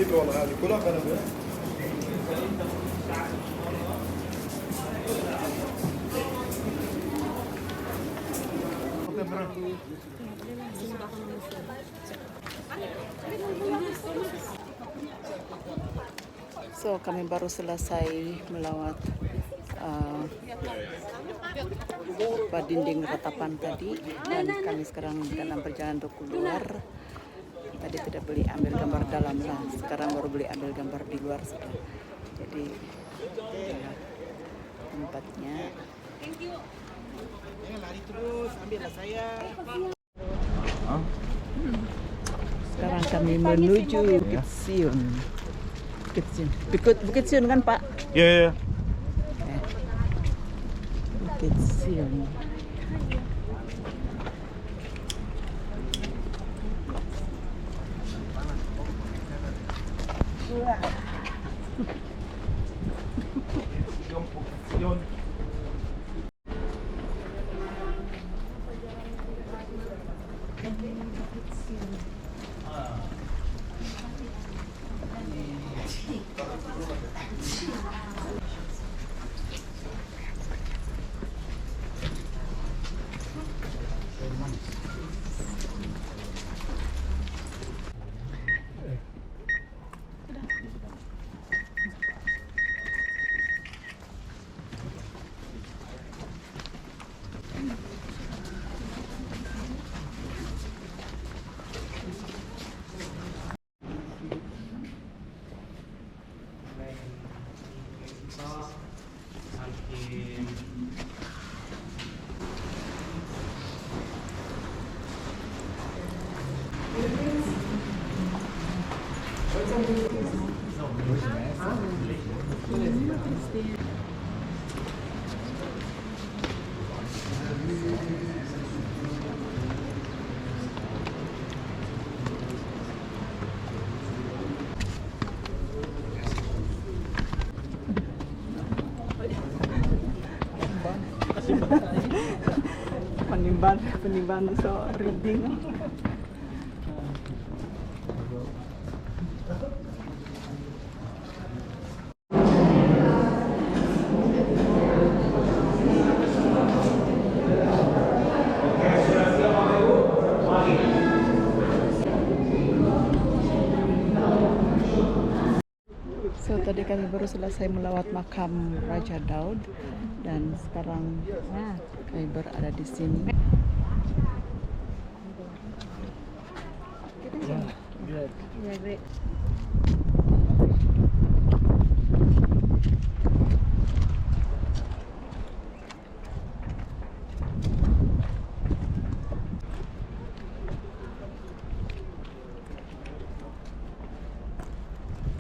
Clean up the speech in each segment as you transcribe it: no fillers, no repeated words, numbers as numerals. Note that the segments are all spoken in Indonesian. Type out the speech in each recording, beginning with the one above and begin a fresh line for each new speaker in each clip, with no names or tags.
كبر والله هذه كلها غنم.
So kami baru selesai melawat dinding ratapan tadi, dan kami sekarang dalam perjalanan untuk keluar. Tadi tidak beli ambil gambar dalam lah, sekarang baru beli ambil gambar di luar sudah. Jadi tempatnya.
Lari terus, ambillah saya.
Sekarang kami menuju Bukit Siun. Bukit Siun kan Pak?
Iya.
Bukit Siun. Penimban so reading. So tadi kami baru selesai melawat makam Raja Daud, dan sekarang kami berada di sini.
Yeah, great.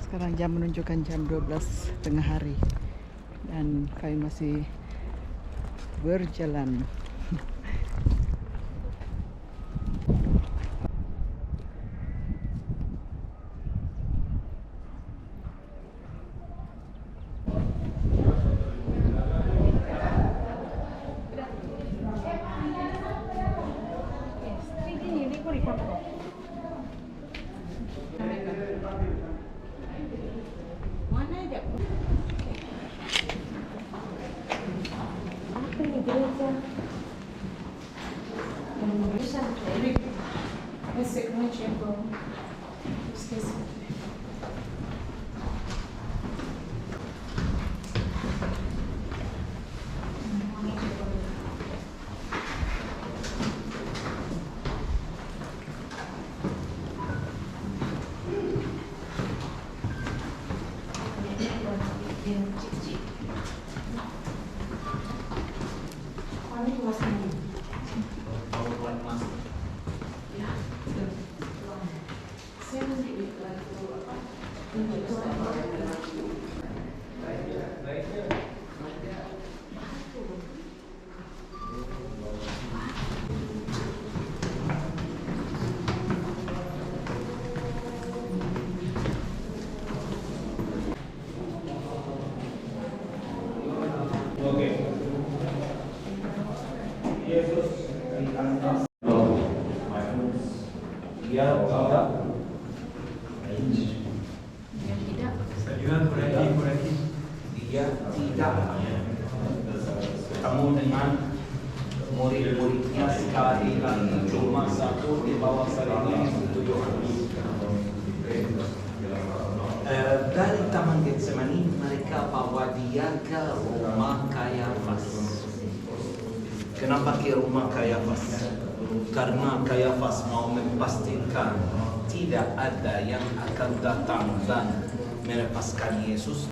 Sekarang jam menunjukkan jam 12 tengah hari, dan kami masih berjalan.
tidak ketemu dengan murid-muridnya sekali lagi, cuma satu di bawah sering itu Yohanes. Dari Taman Getsemani mereka bawa dia ke rumah Kayafas. Kenapa ke rumah Kayafas? Karena Kayafas mau memastikan tidak ada yang akan datang dan melepaskan Yesus.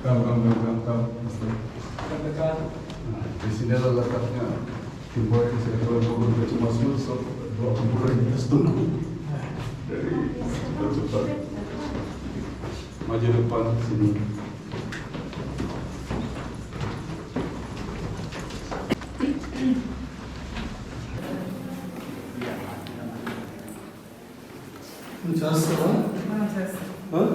Nah, di sini adalah letaknya timbul di sini kalau mau baca Mazmur doa kuburan kita tunggu dari cepat maju depan sini. Just huh?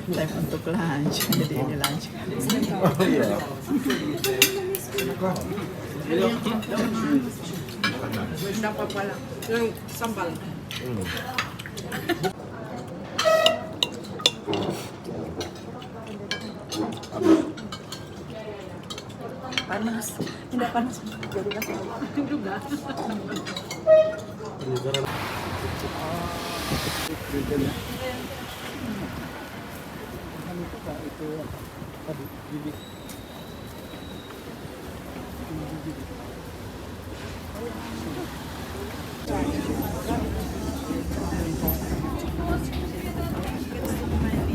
Time untuk lunch, jadi ini lunch.
Oh iya.
Dapat pala. Yung sambal.
Panas, tidak panas. Jadi kasih
Juga.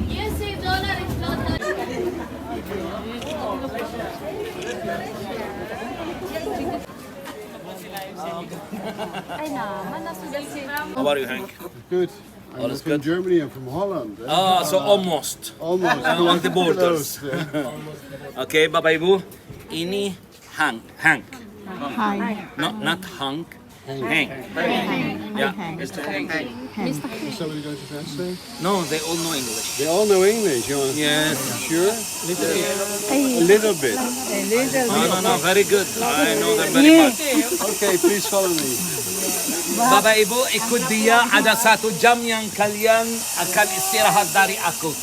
Yes, $1 is not. Ay naman, nasugal si Ram.
How are you, Hank?
Good.
All
I'm
is
from
good?
Germany. I'm from Holland.
So almost.
Almost
On the borders.
close, yeah.
Okay, Bapak Ibu, ini Hank.
Hi.
Not Hank. Hank. Yeah, Mr. Hank.
Is somebody going to translate?
No, they all know English.
They all know English. You want
Yes.
sure? A little bit.
No, very good. I know them very much.
Okay, please follow me.
Bapak Ibu, ikut dia, ada 1 jam yang kalian akan istirahat dari aku.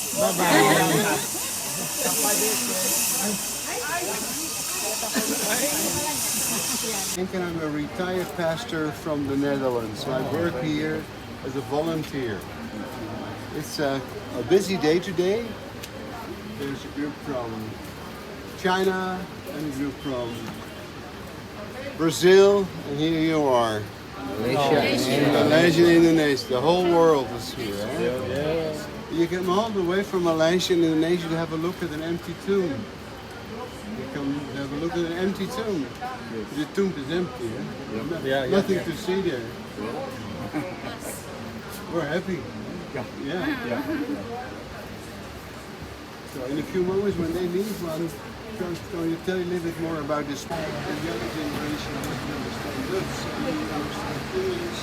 And I'm a retired pastor from the Netherlands. So I work here as a volunteer. It's a busy day today. There's a group from China and a group from Brazil, and here you are. Malaysia, Indonesia. The whole world is here. Eh? You came all the way from Malaysia and Indonesia to have a look at an empty tomb. You come have a look at an empty tomb. The tomb is empty. Eh? Nothing to see there. We're happy. Yeah. So in a few moments when they leave, I'm going to tell you a little bit more about this. The younger generation doesn't understand Dutch, and they understand English.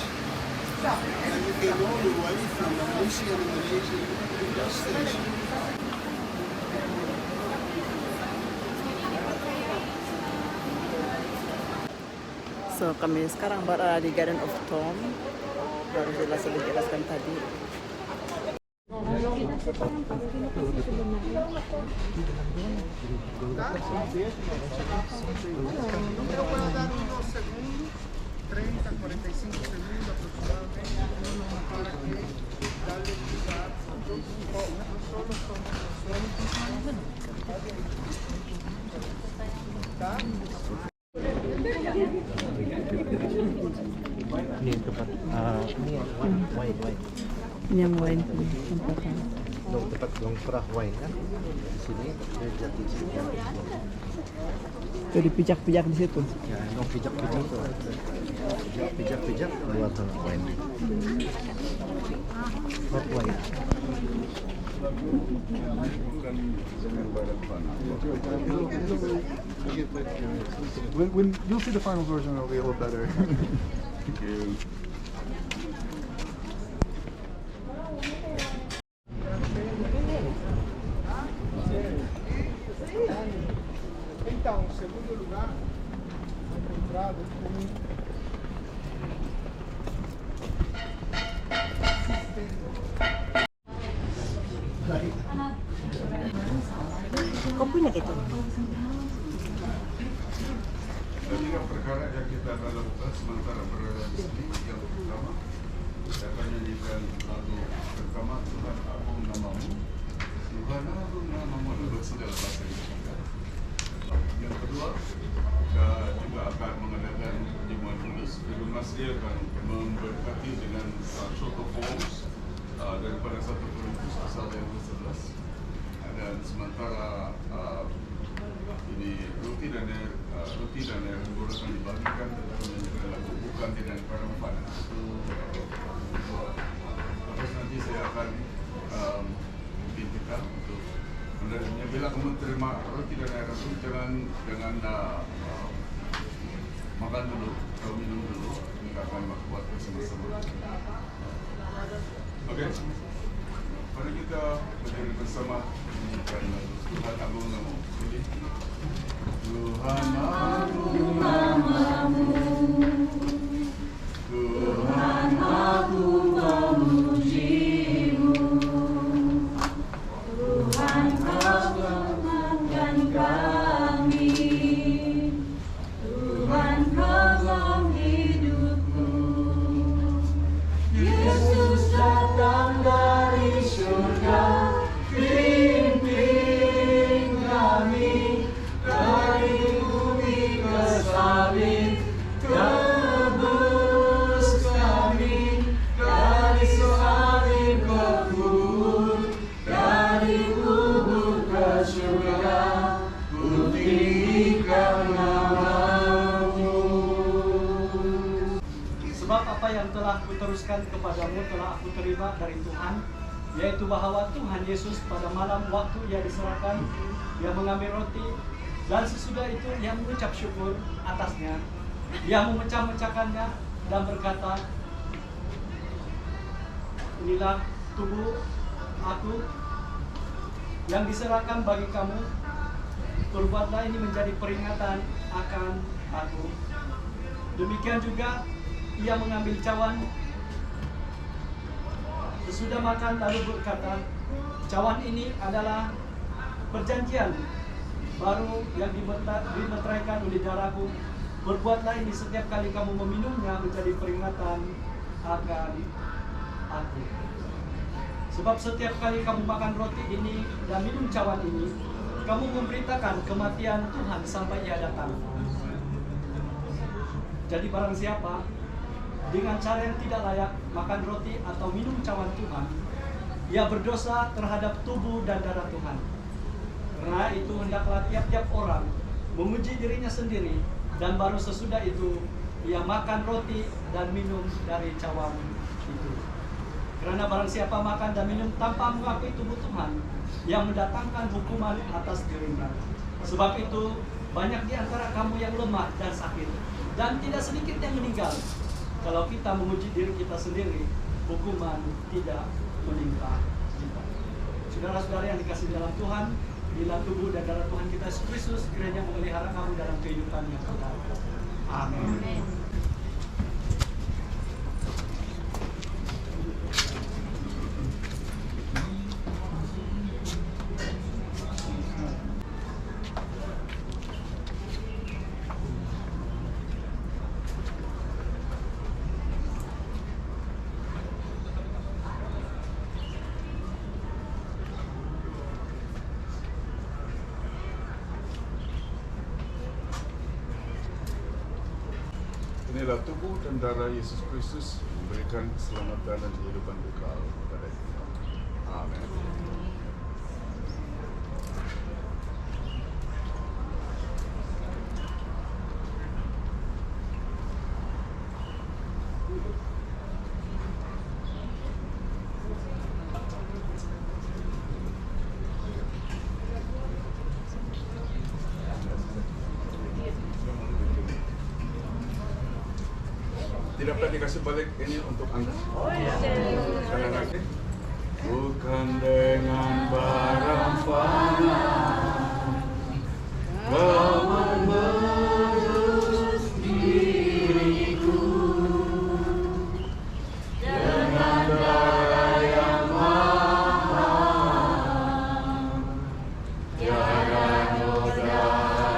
And we came all the way from Malaysia and Indonesia to the bus station.
So kami sekarang berada di Garden of Tom. Baru jelaskan tadi.
Ini tempat ini wine.
Ini yang wine tempatnya.
Tempat dongkrah wine kan. Di sini dia jatuh sini.
Tuh dipijak-pijak di situ.
Ya, pijak-pijak tuh. Pijak buat wine. Hot wine.
When you'll see the final version, it'll be a little better. Thank you.
Então, segundo lugar, entrado
Kopinya gitu.
Tadi yang perkara yang kita akan lakukan sementara berada di sini yang pertama akan nyanyikan lagu pertama Tuhan Agung Namamu. Tuhan Agung Namamu adalah segala bahasa Indonesia. Yang kedua kita juga akan mengadakan pertemuan khusus. Ibu Masri akan memberkati dengan short of forms daripada 1 Korintus pasal yang ke-11. Dan sementara ini roti dan air bubur akan dibagikan dengan lagu bukan tidak perempuan. Terus nanti saya akan pintikan untuk menerimanya. Bila kamu terima roti dan air itu jangan makan dulu atau minum dulu. Kita akan buat bersama-sama. Oke. Mari kita berdiri bersama menyanyikan Tuhan Agung Namamu. Tuhan Agung Namamu, Tuhan Agung memuji-Mu, Tuhan Kau selamatkan kami, Tuhan Kau dalam hidupku. Yesus datang dari surga, pimpin kami dari bumi ke salib, tebus kami dari salib ke kubur, dari kubur ke surga, ku tinggikan namamu.
Sebab apa yang telah kuteruskan kepadamu telah aku terima dari Tuhan, yaitu bahwa Tuhan Yesus pada malam waktu ia diserahkan, ia mengambil roti, dan sesudah itu ia mengucap syukur atasnya, ia memecah-mecahkannya dan berkata, inilah tubuh aku yang diserahkan bagi kamu, perbuatlah ini menjadi peringatan akan aku. Demikian juga ia mengambil cawan sesudah makan lalu berkata, cawan ini adalah perjanjian baru yang dimeteraikan oleh darahku. Berbuatlah ini setiap kali kamu meminumnya menjadi peringatan akan aku. Sebab setiap kali kamu makan roti ini dan minum cawan ini, kamu memberitakan kematian Tuhan sampai ia datang. Jadi barang siapa dengan cara yang tidak layak makan roti atau minum cawan Tuhan, ia berdosa terhadap tubuh dan darah Tuhan. Karena itu hendaklah tiap-tiap orang menguji dirinya sendiri, dan baru sesudah itu ia makan roti dan minum dari cawan itu. Karena barang siapa makan dan minum tanpa mengakui tubuh Tuhan, yang mendatangkan hukuman atas dirinya. Sebab itu banyak di antara kamu yang lemah dan sakit, dan tidak sedikit yang meninggal. Kalau kita menguji diri kita sendiri, hukuman tidak menimpa kita. Saudara-saudara yang dikasihi dalam Tuhan, bila tubuh dan darah Tuhan kita Yesus Kristus kiranya memelihara kamu dalam kehidupan yang kekal. Amin.
Inilah tubuh dan darah Yesus Kristus memberikan keselamatan dan kehidupan kekal kepada kita. Amin.
Tidak dapat dikasih balik ini untuk Anda. Sekali lagi. Bukan dengan barang fana, kau menebus diriku dengan darah yang mahal, tiada noda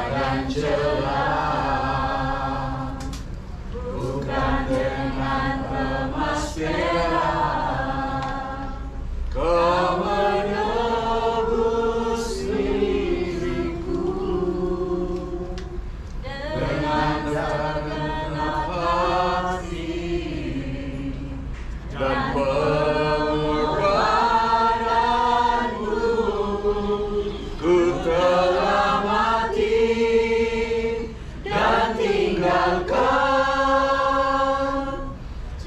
dan celah, bukan dengan emas perak, kau menebus diriku dengan segenap hati dan pengorbananmu. Ku telah mati dan tinggalkan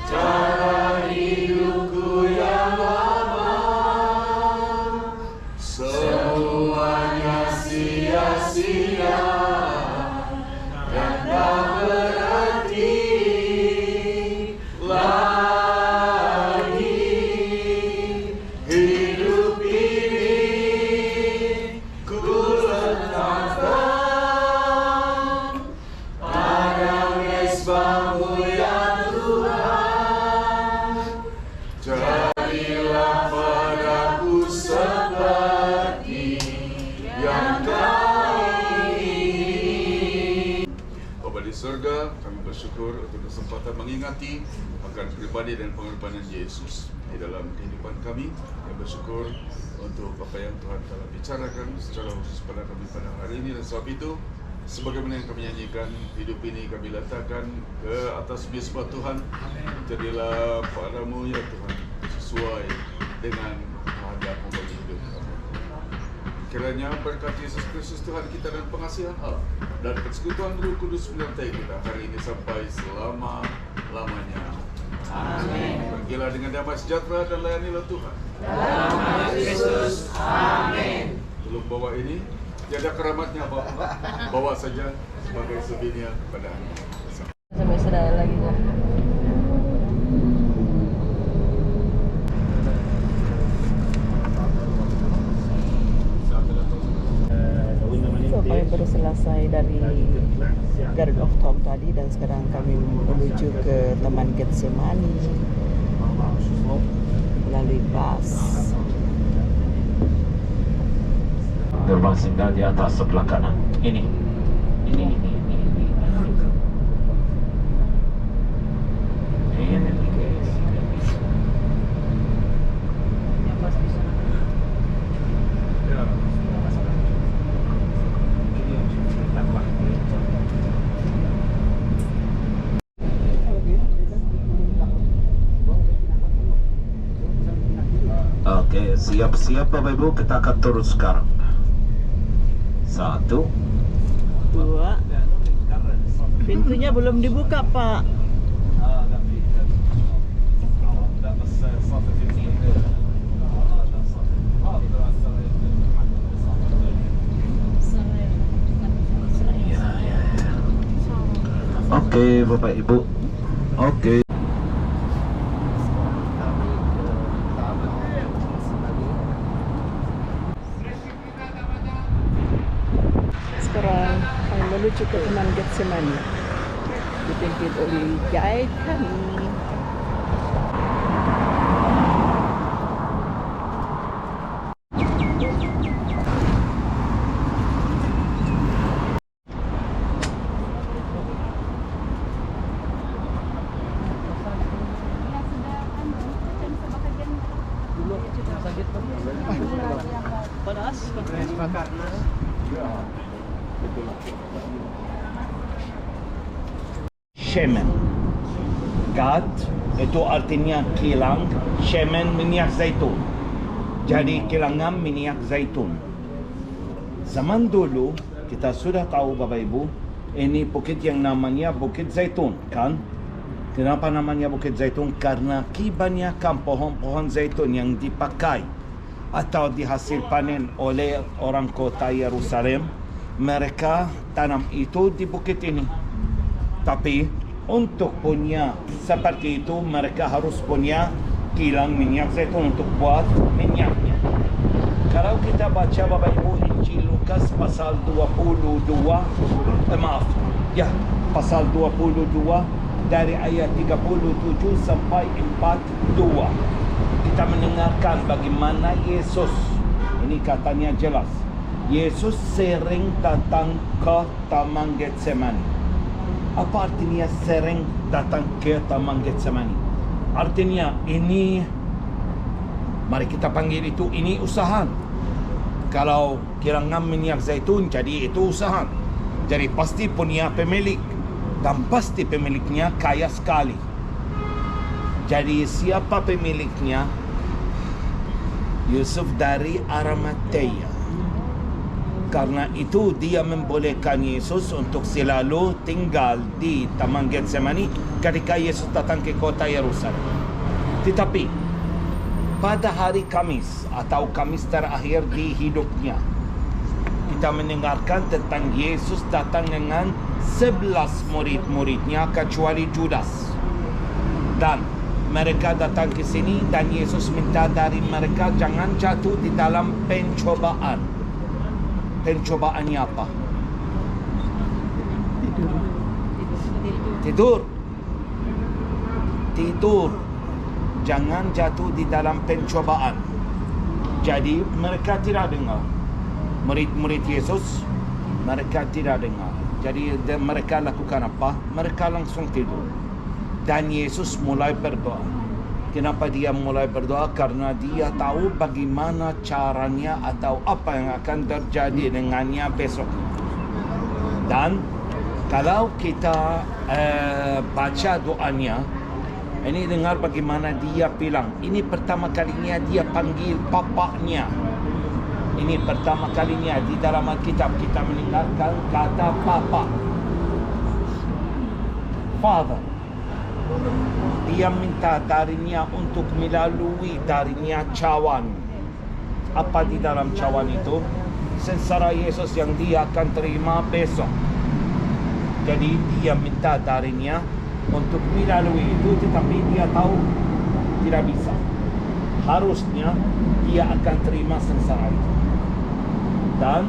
cara hidupku yang lama. Semuanya sia-sia dan tak berarti lagi. Hidup ini ku letakkan pada mesbah-Mu ya Tuhan. Jadilah padaku seperti yang Kau ingini. Bapa di surga, kami bersyukur untuk kesempatan mengingati akan pribadi dan pengorbanan Yesus di dalam kehidupan kami. Kami bersyukur untuk apa yang Tuhan telah bicarakan secara khusus pada kami pada hari ini, dan sebab itu sebagaimana yang kami nyanyikan, hidup ini kami letakkan ke atas mesbah Tuhan. Jadilah padamu ya Tuhan sesuai dengan kehendak-Mu bagi hidup kami. Kiranya berkat Yesus Kristus Tuhan kita dan pengasihan Allah dan persekutuan Roh Kudus menyertai kita hari ini sampai selama-lamanya. Amin. Pergilah dengan damai sejahtera dan layanilah Tuhan. Dalam nama Yesus. Amin. Belum bawa ini, tiada keramatnya bawa saja sebagai souvenir kepada Anda.
Sampai sedaya lagi ya. So, kami baru selesai dari Garden of Tom tadi dan sekarang kami menuju ke Taman Getsemani melalui bus.
Gerbang singgah di atas sebelah kanan. Ini. Oke, siap-siap Bapak Ibu, kita akan turun sekarang. 1,
2. Pintunya belum dibuka, Pak.
Oke, Bapak Ibu. Oke.
Sekarang kami menuju ke Taman Getsemani dipimpin oleh guide kami.
Shemen. Gat itu artinya kilang, shemen minyak zaitun. Jadi kilangan minyak zaitun. Zaman dulu kita sudah tahu Bapak Ibu, ini bukit yang namanya Bukit Zaitun, kan? Kenapa namanya Bukit Zaitun? Karena kebanyakan pohon-pohon zaitun yang dipakai atau dihasil panen oleh orang kota Yerusalem, mereka tanam itu di bukit ini. Tapi untuk punya seperti itu mereka harus punya kilang minyak zaitun untuk buat minyaknya. Kalau kita baca Bapak Ibu Injil Lukas pasal 22, pasal 22 dari ayat 37 sampai 42. Kita mendengarkan bagaimana Yesus, ini katanya jelas, Yesus sering datang ke Taman Getsemani. Apa artinya sering datang ke Taman Getsemani? Artinya ini, mari kita panggil itu, ini usaha. Kalau kilangan minyak zaitun, jadi itu usaha. Jadi pasti punya pemilik. Dan pasti pemiliknya kaya sekali. Jadi siapa pemiliknya? Yusuf dari Arimatea. Karena itu dia membolehkan Yesus untuk selalu tinggal di Taman Getsemani ketika Yesus datang ke kota Yerusalem. Tetapi pada hari Kamis atau Kamis terakhir di hidupnya, kita mendengarkan tentang Yesus datang dengan 11 murid-muridnya kecuali Judas. Dan mereka datang ke sini dan Yesus minta dari mereka jangan jatuh di dalam pencobaan. Pencobaannya apa? Tidur. Jangan jatuh di dalam pencobaan. Jadi mereka tidak dengar. Murid-murid Yesus, mereka tidak dengar. Jadi mereka lakukan apa? Mereka langsung tidur. Dan Yesus mulai berdoa. Kenapa dia mulai berdoa? Karena dia tahu bagaimana caranya atau apa yang akan terjadi dengannya besok. Dan kalau kita baca doanya, ini dengar bagaimana dia bilang. Ini pertama kalinya dia panggil bapaknya. Ini pertama kalinya di dalam Alkitab kita mendengarkan kata Bapa, Father. Dia minta darinya untuk melalui darinya cawan. Apa di dalam cawan itu? Sengsara Yesus yang dia akan terima besok. Jadi dia minta darinya untuk melalui itu, tetapi dia tahu tidak bisa. Harusnya dia akan terima sengsara itu. Dan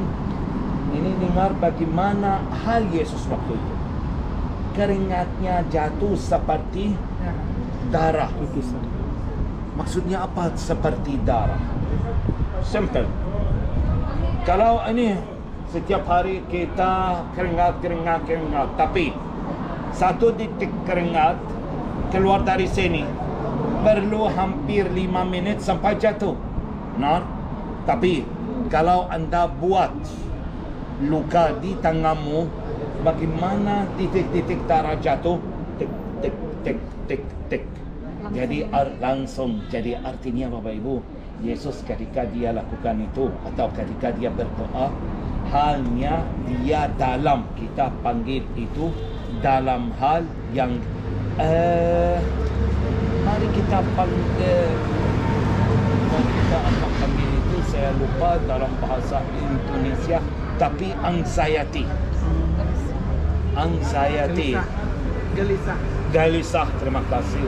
ini dengar bagaimana hal Yesus waktu itu. Keringatnya jatuh seperti darah. Maksudnya apa seperti darah? Simple. Kalau ini setiap hari kita keringat, tapi satu detik keringat keluar dari sini perlu hampir 5 menit sampai jatuh. Nah, tapi kalau anda buat luka di tanganmu, bagaimana titik-titik darah jatuh? Tik, tik, tik, tik, tik. Jadi langsung. Jadi artinya Bapak Ibu, Yesus ketika dia lakukan itu atau ketika dia berdoa, halnya dia dalam, kita panggil itu dalam hal yang mari kita panggil itu, saya lupa dalam bahasa Indonesia, tapi anxiety. Gelisah. Terima kasih.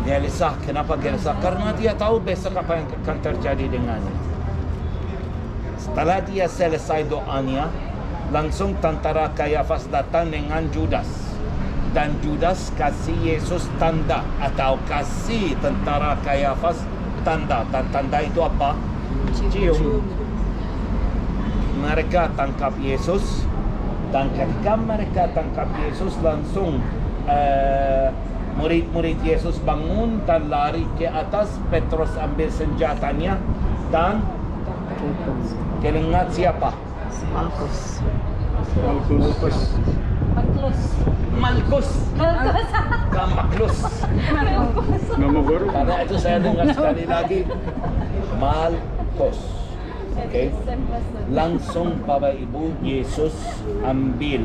Gelisah. Kenapa gelisah? Karena dia tahu besok apa yang akan terjadi dengannya. Setelah dia selesai doanya, langsung tentara Kayafas datang dengan Judas. Dan Judas kasih Yesus tanda atau kasih tentara Kayafas tanda. Dan tanda itu apa? Cium. Mereka tangkap Yesus. Dan ketika mereka tangkap Yesus, langsung murid-murid Yesus bangun dan lari ke atas. Petrus ambil senjatanya dan teringat siapa? Malkus.
Nama baru.
Karena itu saya dengar sekali lagi Malkus. Okay. Langsung Bapak Ibu, Yesus ambil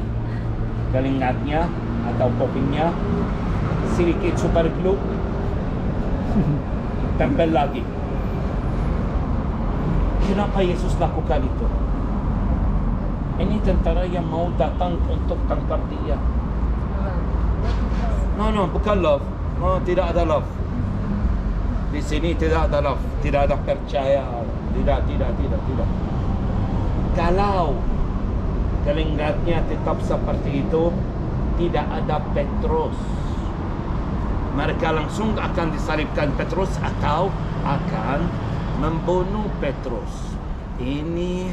telingatnya atau kupingnya, sedikit super glue, tempel lagi. Kenapa Yesus lakukan itu? Ini tentara yang mau datang untuk tangkap dia. No, bukan love. No, tidak ada love. Di sini tidak ada love, tidak ada percaya. Tidak. Kalau kalimatnya tetap seperti itu, tidak ada Petrus. Mereka langsung akan disalibkan Petrus atau akan membunuh Petrus. Ini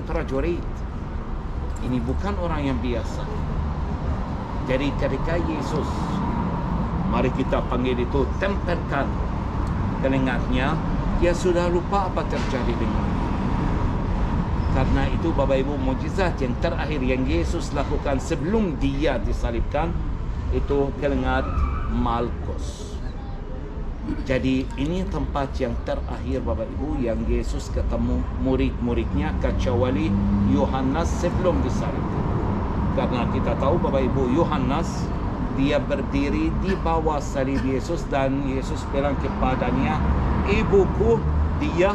prajurit. Ini bukan orang yang biasa. Jadi ketika Yesus, mari kita panggil itu, tempelkan telingatnya, dia sudah lupa apa terjadi dengan dia. Karena itu Bapak Ibu, mukjizat yang terakhir yang Yesus lakukan sebelum dia disalibkan itu telingat Malkus. Jadi ini tempat yang terakhir Bapak Ibu yang Yesus ketemu murid-muridnya kecuali Yohanes sebelum disalibkan. Karena kita tahu Bapak Ibu, Yohanes dia berdiri di bawah salib Yesus dan Yesus bilang kepadanya, ibuku, dia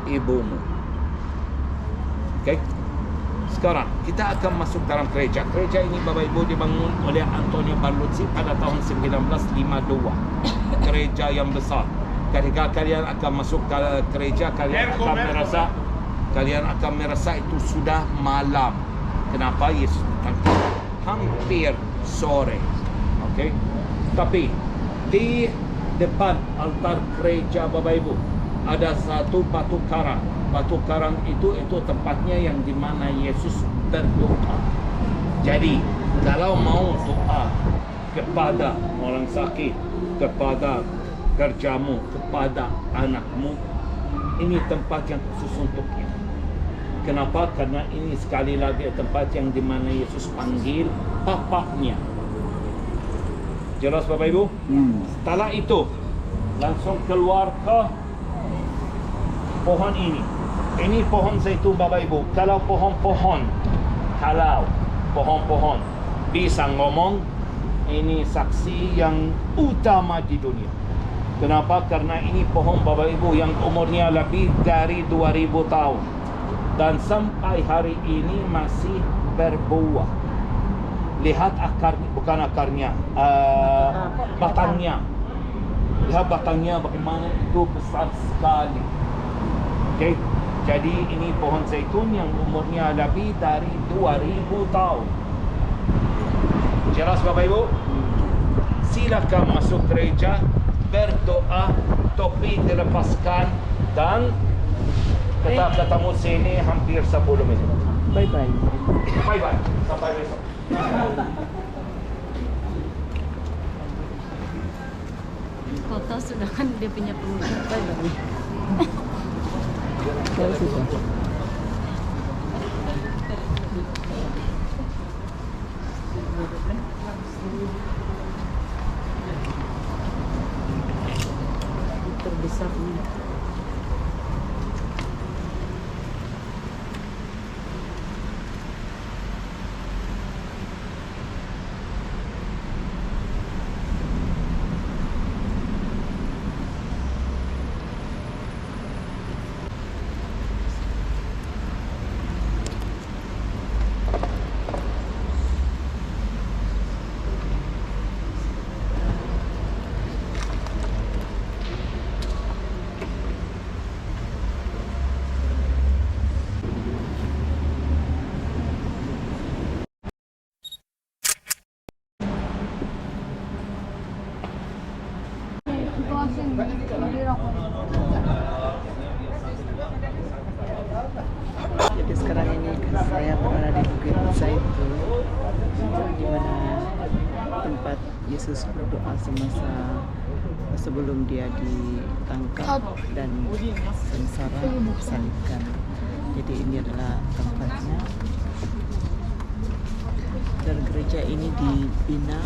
ibumu. Oke? Sekarang kita akan masuk dalam gereja. Gereja ini Bapak Ibu dibangun oleh Antonio Barluzzi pada tahun 1952. Gereja yang besar. Ketika kalian akan masuk ke gereja, kalian akan merasa itu sudah malam. Kenapa? Yesus datang hampir sore. Okey. Tapi di depan altar gereja Bapak Ibu ada satu batu karang. Batu karang itu tempatnya yang di mana Yesus berdoa. Jadi kalau mau doa kepada orang sakit, kepada kerjamu, kepada anakmu, ini tempat yang khusus untuknya. Kenapa? Karena ini sekali lagi tempat yang di mana Yesus panggil bapaknya. Jelas Bapak Ibu? Setelah itu langsung keluar ke pohon ini. Ini pohon zaitun Bapak Ibu. Kalau pohon-pohon bisa ngomong, ini saksi yang utama di dunia. Kenapa? Karena ini pohon Bapak Ibu yang umurnya lebih dari 2000 tahun. Dan sampai hari ini masih berbuah. Lihat akarnya, bukan akarnya, batangnya. Lihat batangnya bagaimana itu besar sekali. Okey. Jadi ini pohon zaitun yang umurnya lebih dari 2000 tahun. Jelas Bapak Ibu? Silakan masuk gereja, berdoa, topi dilepaskan dan kita ketemu sini hampir 10 menit.
Bye-bye.
Bye-bye. Sampai besok.
Foto sudah kan dia punya pengulangan.
Bye-bye. Tahu sudah. Terbesar ini. Jadi sekarang ini kan saya berada di Bukit Zaitun, di mana tempat Yesus berdoa semasa sebelum dia ditangkap dan sengsara disalibkan. Jadi ini adalah tempatnya. Dan gereja ini dibina,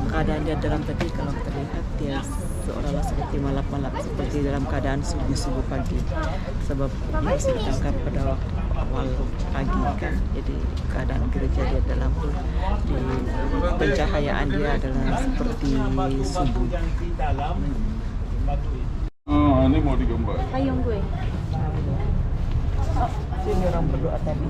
keadaannya dalam tadi kalau terlihat dia seolah-olah seperti malap-malap, seperti dalam keadaan subuh-subuh pagi, sebab Yesus ditangkap pada waktu awal pagi kan. Jadi keadaan gereja dia dalam di pencahayaan dia adalah seperti subuh.
Ini mau digambar.
Payung gue.
Sini orang berdoa tadi.